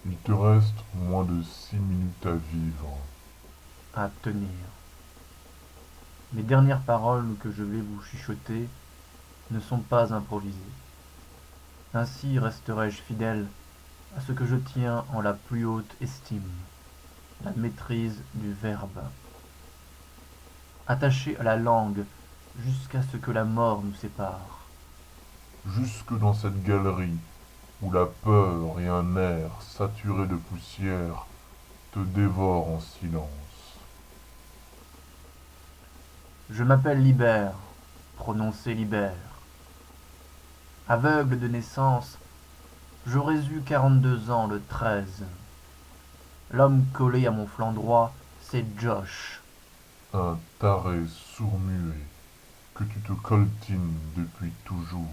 Il te reste moins de 6 minutes à vivre. À tenir. Les dernières paroles que je vais vous chuchoter ne sont pas improvisées. Ainsi resterai-je fidèle à ce que je tiens en la plus haute estime, la maîtrise du verbe. Attaché à la langue jusqu'à ce que la mort nous sépare. Jusque dans cette galerie où la peur et un air saturé de poussière te dévorent en silence. Je m'appelle Libère, prononcé Libère. Aveugle de naissance, j'aurais eu 42 ans le 13. L'homme collé à mon flanc droit, c'est Josh. Un taré sourd-muet que tu te coltines depuis toujours.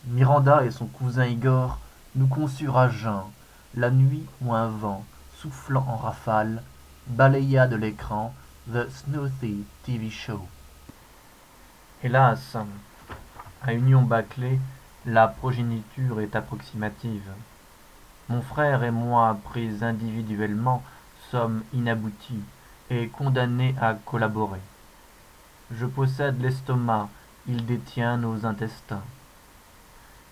Miranda et son cousin Igor nous conçurent à jeun, la nuit où un vent, soufflant en rafale, balaya de l'écran The Snooty TV Show. Hélas, à union bâclée, la progéniture est approximative. Mon frère et moi, pris individuellement, sommes inaboutis et condamnés à collaborer. Je possède l'estomac, il détient nos intestins.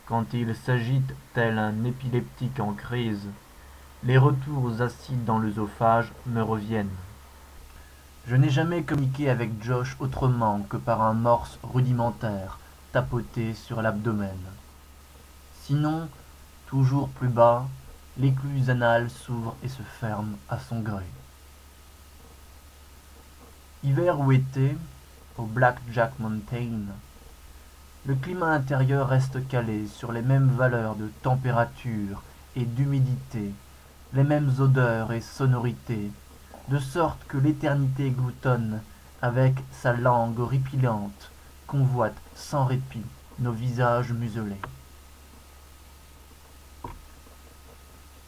Quand il s'agite tel un épileptique en crise, les retours acides dans l'œsophage me reviennent. Je n'ai jamais communiqué avec Josh autrement que par un morse rudimentaire tapoté sur l'abdomen. Sinon, toujours plus bas, l'écluse anale s'ouvre et se ferme à son gré. Hiver ou été, au Black Jack Mountain, le climat intérieur reste calé sur les mêmes valeurs de température et d'humidité, les mêmes odeurs et sonorités, de sorte que l'éternité gloutonne, avec sa langue horripilante, convoite sans répit nos visages muselés.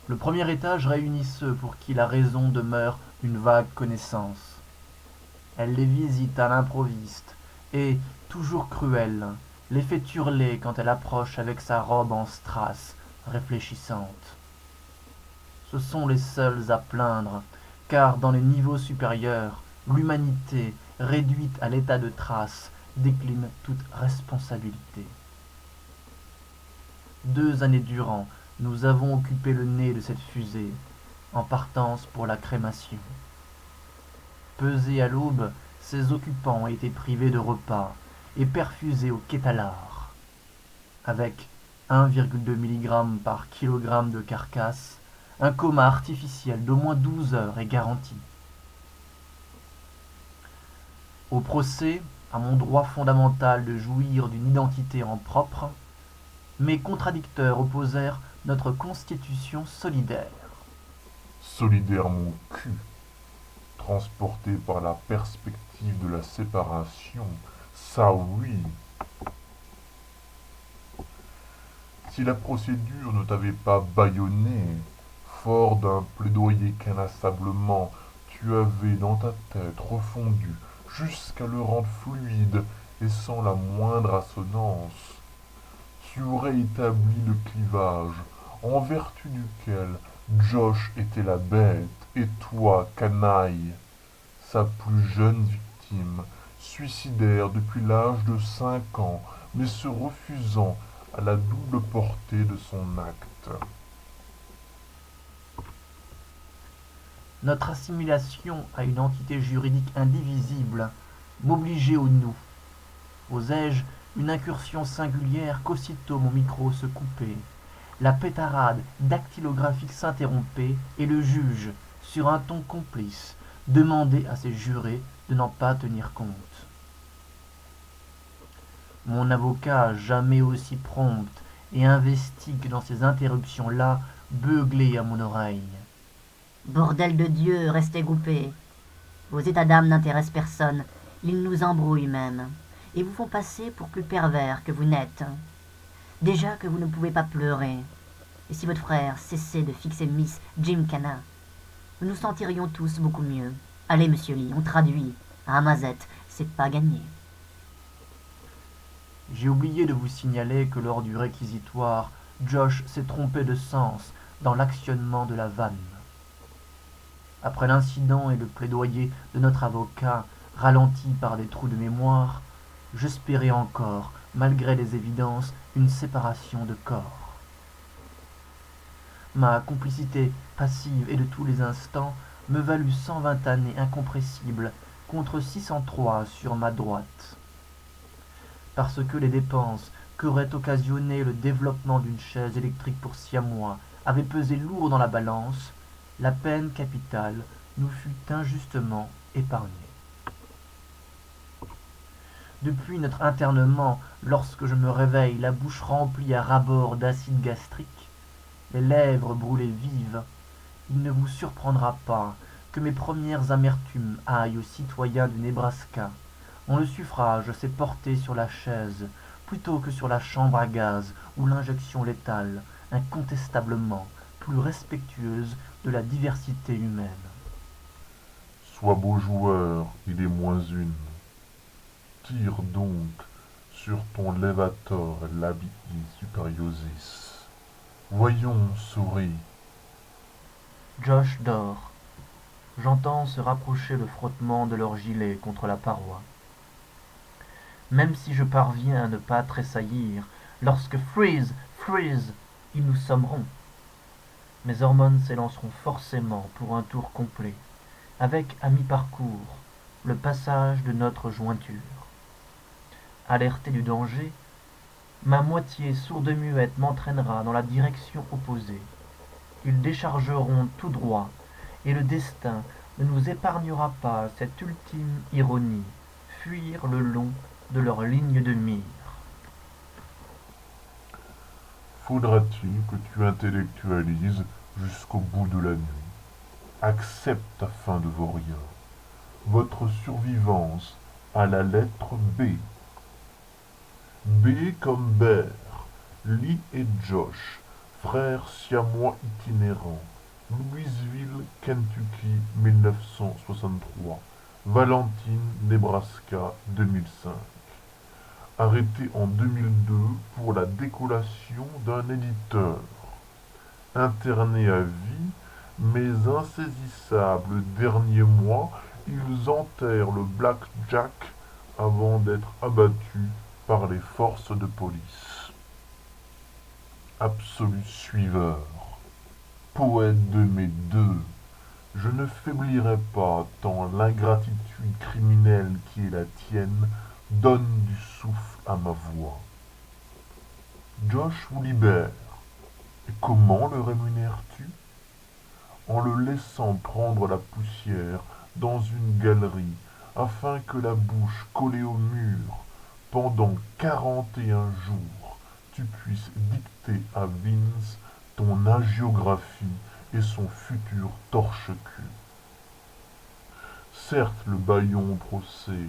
Le premier étage réunit ceux pour qui la raison demeure une vague connaissance. Elle les visite à l'improviste et, toujours cruelle, les fait hurler quand elle approche avec sa robe en strass, réfléchissante. Ce sont les seuls à plaindre, car dans les niveaux supérieurs, l'humanité, réduite à l'état de trace, décline toute responsabilité. 2 années durant, nous avons occupé le nez de cette fusée, en partance pour la crémation. Pesés à l'aube, ses occupants étaient privés de repas et perfusés au kétalar. Avec 1,2 mg par kilogramme de carcasse, un coma artificiel d'au moins 12 heures est garanti. Au procès, à mon droit fondamental de jouir d'une identité en propre, mes contradicteurs opposèrent notre constitution solidaire. Solidaire mon cul, transporté par la perspective de la séparation, ça oui. Si la procédure ne t'avait pas bâillonné, fort d'un plaidoyer qu'inlassablement tu avais dans ta tête refondu jusqu'à le rendre fluide et sans la moindre assonance, tu aurais établi le clivage en vertu duquel Josh était la bête et toi, canaille, sa plus jeune victime, suicidaire depuis l'âge de 5 ans, mais se refusant à la double portée de son acte. Notre assimilation à une entité juridique indivisible m'obligeait au nous. Osais-je une incursion singulière qu'aussitôt mon micro se coupait, la pétarade dactylographique s'interrompait et le juge, sur un ton complice, demandait à ses jurés de n'en pas tenir compte. Mon avocat, jamais aussi prompt et investi que dans ces interruptions-là, beuglait à mon oreille. Bordel de Dieu, restez groupés. Vos états d'âme n'intéressent personne, ils nous embrouillent même, et vous font passer pour plus pervers que vous n'êtes. Déjà que vous ne pouvez pas pleurer, et si votre frère cessait de fixer Miss Gymkhana, nous nous sentirions tous beaucoup mieux. Allez, monsieur Lee, on traduit. À Mazette, c'est pas gagné. J'ai oublié de vous signaler que lors du réquisitoire, Josh s'est trompé de sens dans l'actionnement de la vanne. Après l'incident et le plaidoyer de notre avocat, ralenti par des trous de mémoire, j'espérais encore, malgré les évidences, une séparation de corps. Ma complicité passive et de tous les instants me valut 120 années incompressibles contre 603 sur ma droite. Parce que les dépenses qu'aurait occasionné le développement d'une chaise électrique pour siamois avaient pesé lourd dans la balance, la peine capitale nous fut injustement épargnée. Depuis notre internement, lorsque je me réveille, la bouche remplie à ras-bord d'acide gastrique, les lèvres brûlées vives, il ne vous surprendra pas que mes premières amertumes aillent aux citoyens du Nebraska, dont le suffrage s'est porté sur la chaise plutôt que sur la chambre à gaz ou l'injection létale, incontestablement plus respectueuse de la diversité humaine. Sois beau joueur, il est moins une. Tire donc sur ton levator labii superiosis. Voyons, souris. Josh dort. J'entends se rapprocher le frottement de leurs gilets contre la paroi. Même si je parviens à ne pas tressaillir, lorsque freeze, freeze, ils nous sommeront. Mes hormones s'élanceront forcément pour un tour complet, avec à mi-parcours le passage de notre jointure. Alerté du danger, ma moitié sourde-muette m'entraînera dans la direction opposée. Ils déchargeront tout droit, et le destin ne nous épargnera pas cette ultime ironie, fuir le long de leur ligne de mire. Faudra-t-il que tu intellectualises jusqu'au bout de la nuit? Accepte afin de vos riens. Votre survivance à la lettre B. B comme Bear, Lee et Josh, frères siamois itinérants, Louisville, Kentucky, 1963, Valentine, Nebraska, 2005. Arrêté en 2002 pour la décollation d'un éditeur. Internés à vie, mais insaisissables le dernier mois, ils enterrent le Blackjack avant d'être abattus par les forces de police. Absolu suiveur, poète de mes deux, je ne faiblirai pas tant l'ingratitude criminelle qui est la tienne donne du souffle à ma voix. Josh vous libère. Et comment le rémunères-tu? En le laissant prendre la poussière dans une galerie, afin que la bouche collée au mur, pendant 41 jours, tu puisses dicter à Vince ton hagiographie et son futur torche-cul. Certes, le bâillon au procès,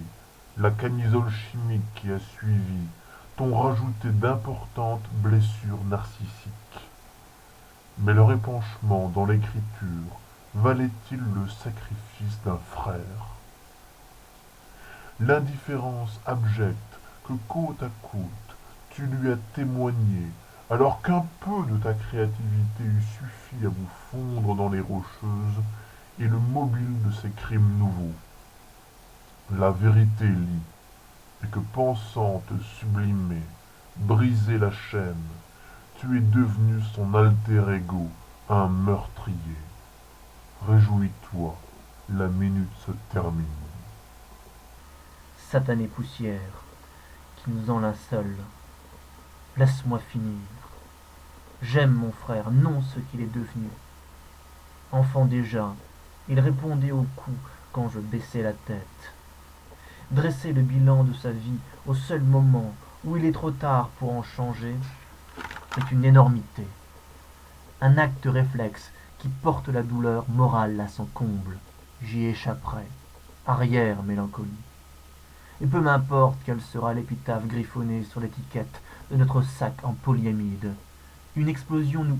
la camisole chimique qui a suivi, t'ont rajouté d'importantes blessures narcissiques. Mais leur épanchement dans l'écriture valait-il le sacrifice d'un frère? L'indifférence abjecte que côte à côte tu lui as témoigné, alors qu'un peu de ta créativité eût suffi à vous fondre dans les rocheuses, est le mobile de ces crimes nouveaux. La vérité lit, et que pensant te sublimer, briser la chaîne, tu es devenu son alter ego, un meurtrier. Réjouis-toi, la minute se termine. Satanée poussière, qui nous enlinceule, laisse-moi finir. J'aime mon frère, non ce qu'il est devenu. Enfant déjà, il répondait aux coups quand je baissais la tête. Dresser le bilan de sa vie au seul moment où il est trop tard pour en changer est une énormité. Un acte réflexe qui porte la douleur morale à son comble. J'y échapperai. Arrière mélancolie. Et peu m'importe quelle sera l'épitaphe griffonnée sur l'étiquette de notre sac en polyamide. Une explosion nous